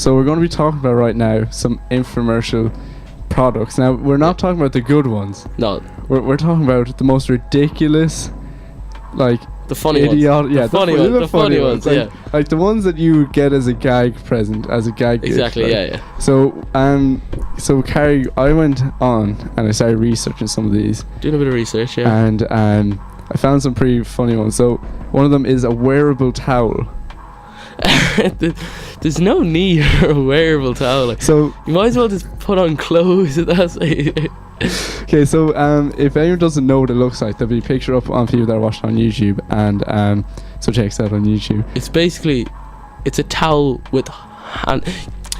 So we're going to be talking about right now some infomercial products. Now, we're not talking about the good ones. No. We're talking about the most ridiculous, like... The funny ones. Yeah, the funny ones. Like, yeah. Like the ones that you get as a gag present, as a gag gift. Exactly, Like. yeah. So, Carraigh, I went on and I started researching some of these. Doing a bit of research, yeah. And I found some pretty funny ones. So, one of them is a wearable towel. There's no need for a wearable towel. Like, so you might as well just put on clothes. That's okay. So if anyone doesn't know what it looks like, there'll be a picture up on people that are watching on YouTube, and so check it out on YouTube. It's a towel with hand.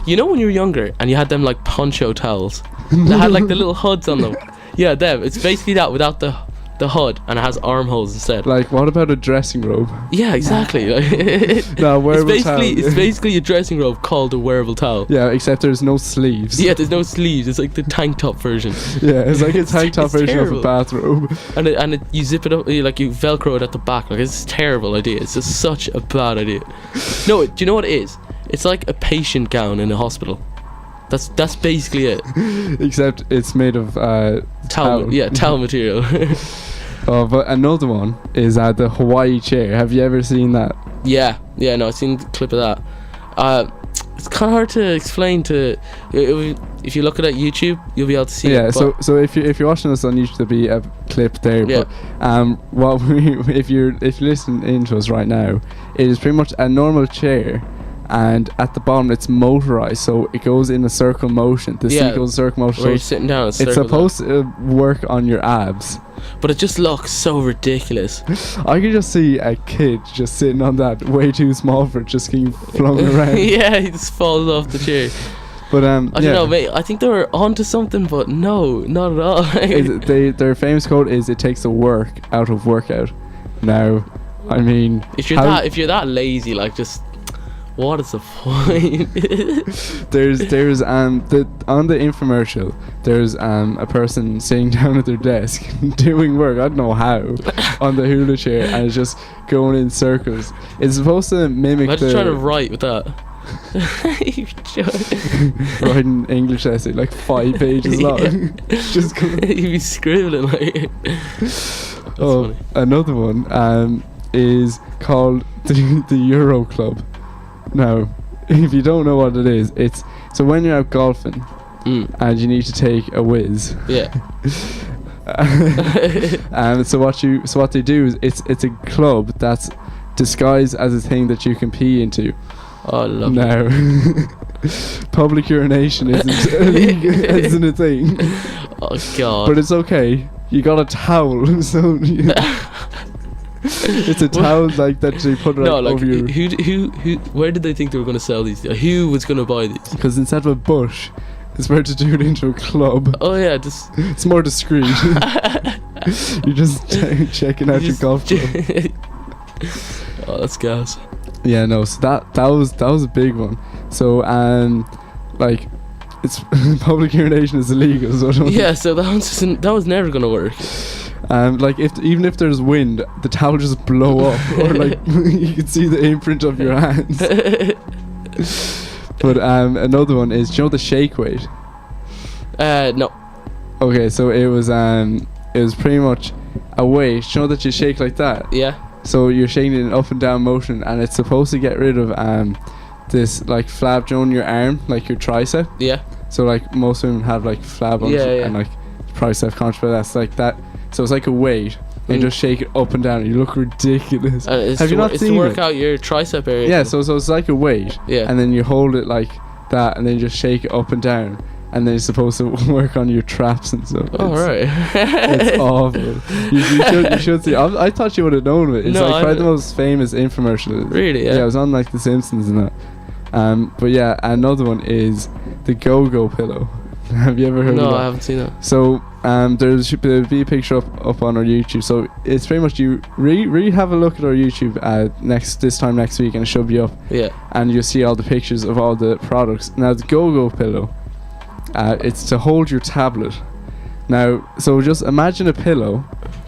You know when you were younger and you had them like poncho towels that had like the little hoods on them. Yeah, them. It's basically that without the hood, and it has armholes instead. Like, what about a dressing robe? Yeah, exactly. No, wearable towel. It's basically a dressing robe called a wearable towel. Yeah, except there's no sleeves. Yeah, there's no sleeves. It's like the tank top version. Yeah, it's like a tank top version terrible. Of a bathrobe. And you zip it up, you Velcro it at the back. Like, it's a terrible idea. It's just such a bad idea. No, do you know what it is? It's like a patient gown in a hospital. That's basically it. Except it's made of towel. Yeah, towel material. Oh, but another one is the Hawaii chair. Have you ever seen that? Yeah, no, I've seen the clip of that. It's kind of hard to explain if you look at it YouTube, you'll be able to see it. Yeah, so if you're watching this on YouTube, there'll be a clip there. Yeah. But if you're listening into us right now, it is pretty much a normal chair. And at the bottom it's motorized, so it goes in a circle motion. The seat goes in circle motion. Where you're sitting down, it's supposed to work on your abs. But it just looks so ridiculous. I can just see a kid just sitting on that, way too small for it, just getting flung around. Yeah, he just falls off the chair. But I don't know, mate. I think they were onto something, but no, not at all. Their famous quote is, "It takes the work out of workout." Now, I mean, if you're that lazy, like, just. What is the point? there's on the infomercial there's a person sitting down at their desk doing work, I don't know how, on the hula chair, and it's just going in circles. It's supposed to mimic Imagine trying to write with that. Writing English essay like 5 pages long. Just you'd be scribbling like. Funny. Another one is called the Euro Club. Now, if you don't know what it is, it's so when you're out golfing and you need to take a whiz. Yeah. So what they do is it's a club that's disguised as a thing that you can pee into. Oh, lovely. Now, public urination isn't a thing. Oh God. But it's okay. You got a towel, so. It's a towel like that they put over your. Who? Where did they think they were going to sell these? Who was going to buy these? Because instead of a bush, it's better to do it into a club. Oh yeah, it's more discreet. You're just checking out your golf club. Oh, that's gas. Yeah, no. So that was a big one. So like, it's public urination is illegal. So yeah, so that was never going to work. Like even if there's wind, the towel just blow up, or like you can see the imprint of your hands. But another one is, do you know the shake weight? No. Okay, so it was pretty much a weight. Do you know that you shake like that? Yeah. So you're shaking it in up and down motion, and it's supposed to get rid of this like flab, do you know, on your arm, like your tricep. Yeah. So like most women have like flab on and like probably self-conscious, but that's like that. So it's like a weight. And just shake it up and down. You look ridiculous. Have you not seen it? It's to work out your tricep area. Yeah, so it's like a weight. Yeah. And then you hold it like that, and then you just shake it up and down. And then it's supposed to work on your traps and stuff. Oh, right. It's awful. You should see. I thought you would have known it. It's probably the most famous infomercial. Really? Yeah. Yeah, it was on like The Simpsons and that. But yeah, another one is the Go-Go pillow. Have you ever heard of that? No, I haven't seen that. So there'll be a picture up on our YouTube. So it's pretty much, you really have a look at our YouTube this time next week, and it should be up. Yeah. And you'll see all the pictures of all the products. Now the Go-Go pillow, it's to hold your tablet. Now, so just imagine a pillow,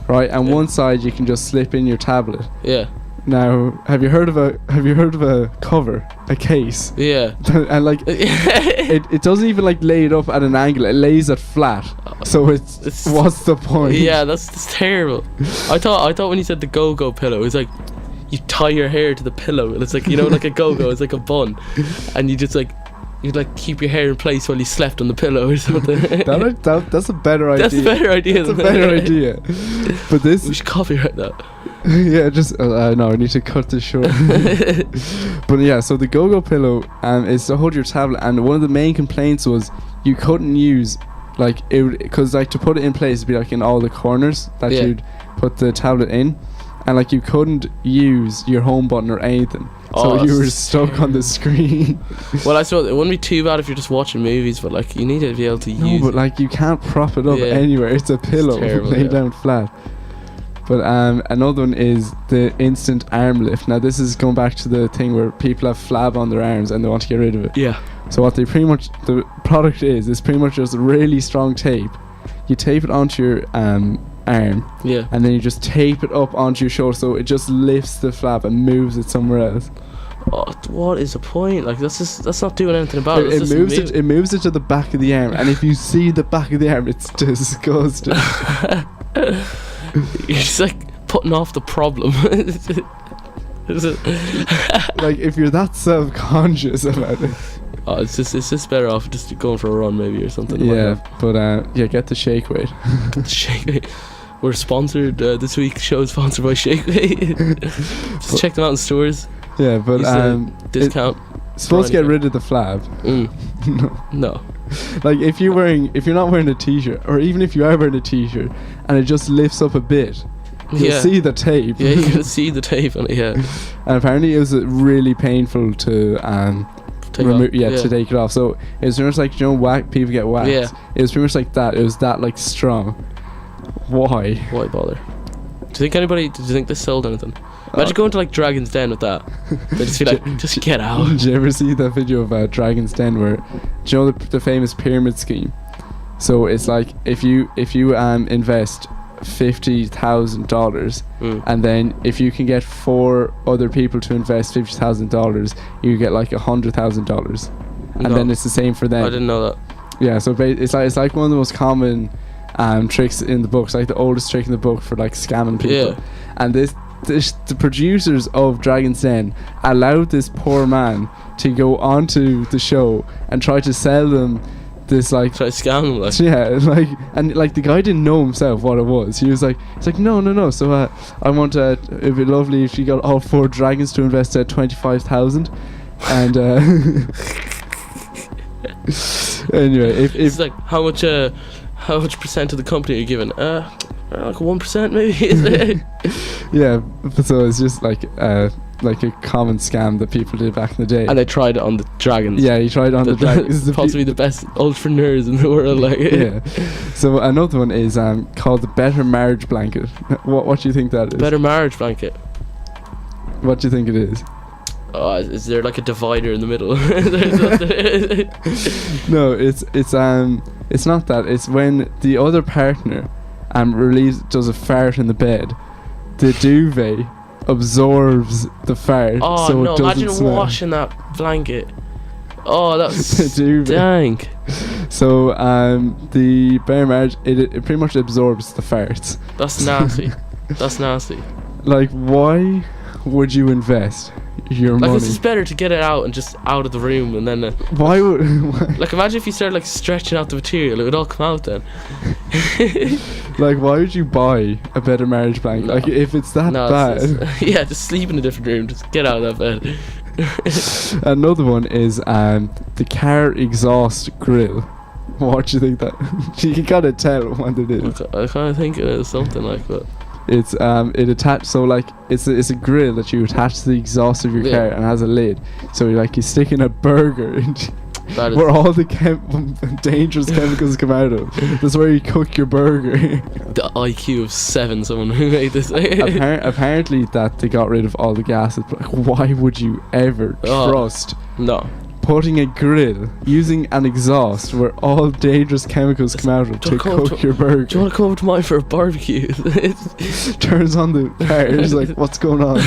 right? And one side you can just slip in your tablet. Yeah. Now, have you heard of a cover, a case? Yeah. And like, it doesn't even like lay it up at an angle. It lays it flat. So it's what's the point? Yeah, that's terrible. I thought when you said the go-go pillow, it was like you tie your hair to the pillow, and it's like, you know, like a go-go, it's like a bun, and you just like. You'd like keep your hair in place while you slept on the pillow or something. That's a better idea. That's a better idea. That's a better idea. But this... We should copyright that. Yeah, just... no, I need to cut this short. But yeah, so the go-go pillow is to hold your tablet, and one of the main complaints was you couldn't use... Like, it because like to put it in place, it'd be like in all the corners that you'd put the tablet in. And like you couldn't use your home button or anything. So you were stuck on the screen. Well, I suppose it wouldn't be too bad if you're just watching movies, but like you need to be able to use but like you can't prop it up anywhere. It's a pillow laid down flat. But another one is the instant arm lift. Now this is going back to the thing where people have flab on their arms and they want to get rid of it. Yeah. So what they pretty much, the product is pretty much just really strong tape. You tape it onto your arm, yeah, and then you just tape it up onto your shoulder, so it just lifts the flap and moves it somewhere else. What is the point? Like that's not doing anything about it. It moves it to the back of the arm, and if you see the back of the arm, it's disgusting. You're just like putting off the problem. Like if you're that self-conscious about it. It's just better off just going for a run maybe or something. Yeah, but get the shake weight. Shake weight. We're sponsored this week's show is sponsored by Shake Weight. Just check them out in stores. Yeah, but discount. Supposed to get rid of the flab. No. Like if you're not wearing a t-shirt, or even if you are wearing a t-shirt and it just lifts up a bit, you'll see the tape. Yeah, you can see the tape on it. Yeah. And apparently it was really painful to to take it off. So it was pretty much like, you know, people get waxed. Yeah. It was pretty much like that. It was that like strong. Why bother? Do you think they sold anything? Imagine going to like Dragon's Den with that. They just feel like, just get out. Did you ever see that video of Dragon's Den where, do you know the famous pyramid scheme? So it's like if you invest $50,000 and then if you can get 4 other people to invest $50,000, you get like $100,000, and then it's the same for them. I didn't know that. Yeah, so it's like one of the most common tricks in the book. It's like the oldest trick in the book for like scamming people. And the producers of Dragon's Den allowed this poor man to go onto the show and try to sell them this like try to scam them, like. Yeah, like, and like the guy didn't know himself what it was. He was like, it's like no. So I want it'd be lovely if you got all 4 dragons to invest at 25,000, and anyway, if it's like how much percent of the company are you giving? Like 1% maybe. Yeah, so it's just like a common scam that people did back in the day. And they tried it on the dragons. Yeah, he tried it on the dragons. Possibly the best entrepreneurs in the world. Like. Yeah. So another one is called the Better Marriage Blanket. What do you think that is? Better Marriage Blanket. What do you think it is? Is there like a divider in the middle? No, it's not that. It's when the other partner does a fart in the bed, the duvet absorbs the fart. Oh so no! it doesn't Imagine smell. washing that blanket. Oh, that's the duvet. dang. So the Better Marriage, it pretty much absorbs the farts. That's nasty. That's nasty. Like, why would you invest your money? Like, it's just better to get it out and just out of the room, and then why would like, imagine if you started like stretching out the material, it would all come out then. Like, why would you buy a Better Marriage blanket? Like, if it's that bad. Just sleep in a different room, just get out of that bed. Another one is the car exhaust grill. What do you think that? You can kind of tell what it is. I kind of think it is something like that. It's it attached, so like it's a grill that you attach to the exhaust of your car, and has a lid. So you stick in a burger where all the dangerous chemicals come out of. That's where you cook your burger. The IQ of 7, someone who made this. Apparently that they got rid of all the gases. But like, why would you ever trust putting a grill using an exhaust where all dangerous chemicals come out of to cook your burger. Do you want to come over to mine for a barbecue? Turns on the car. It's like, what's going on?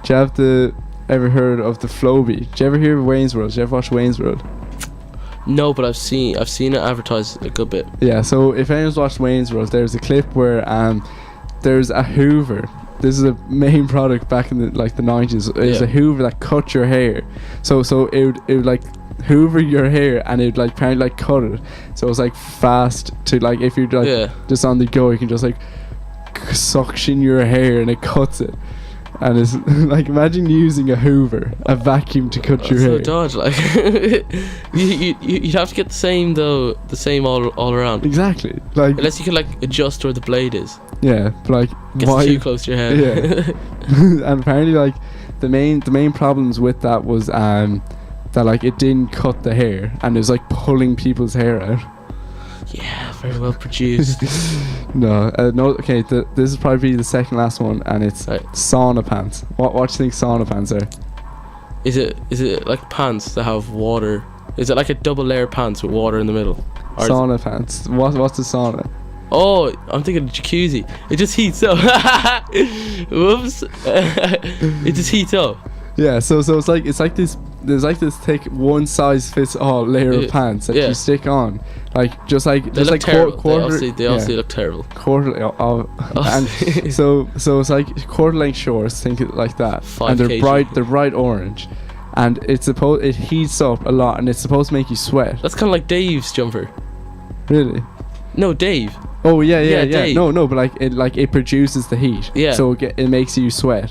Do you ever heard of the Floby? Did you ever hear of Wayne's World? Did you ever watch Wayne's World? No, but I've seen it advertised a good bit. Yeah, so if anyone's watched Wayne's World, there's a clip where there's a Hoover. This is a main product back in the 90s. It's a Hoover that cut your hair. So it would like Hoover your hair, and it would apparently cut it. So it was fast to if you're just on the go, you can just suction your hair and it cuts it. And it's imagine using a Hoover, a vacuum to cut your hair. So dodge, you'd have to get the same all around. Exactly. Unless you can adjust where the blade is. Yeah, but Gets too close to your head. Yeah. And apparently the main problems with that was that it didn't cut the hair, and it was pulling people's hair out. Yeah, very well produced. No. Okay. This is probably the second last one, and it's sauna pants. What do you think sauna pants are? Is it like pants that have water? Is it like a double layer pants with water in the middle? Or sauna pants. What's a sauna? Oh, I'm thinking jacuzzi. It just heats up. Whoops. It just heats up. Yeah, so it's like this. There's this thick one size fits all layer of pants that you stick on, just they just look terrible. quarter. They obviously look terrible. Quarter and so it's quarter length shorts. Think it like that, and they're bright. They're bright orange, and it heats up a lot, and it's supposed to make you sweat. That's kind of like Dave's jumper. Really? No, Dave. Oh yeah. Dave. No, but it produces the heat. Yeah. So it makes you sweat.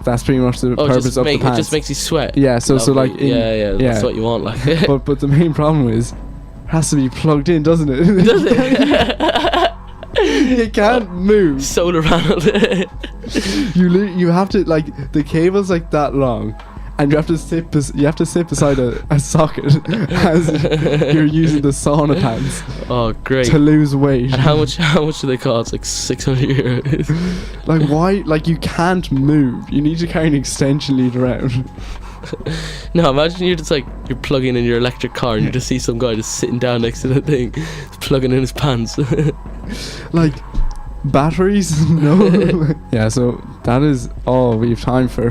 That's pretty much the purpose of the pants. It just makes you sweat. Yeah, so that's what you want, but the main problem is it has to be plugged in, doesn't it? Does it? You can't move. Solar panel. You have to the cable's that long, and you have to sit beside a socket as you're using the sauna pants. Oh, great! To lose weight. And how much do they cost? 600 euros. Why? You can't move. You need to carry an extension lead around. No, imagine you're just you're plugging in your electric car and you just see some guy just sitting down next to the thing, plugging in his pants. Batteries? No. Yeah. So that is all we have time for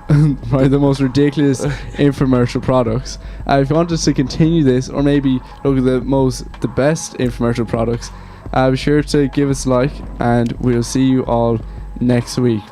probably the most ridiculous infomercial products. If you want us to continue this, or maybe look at the best infomercial products, be sure to give us a like, and we'll see you all next week.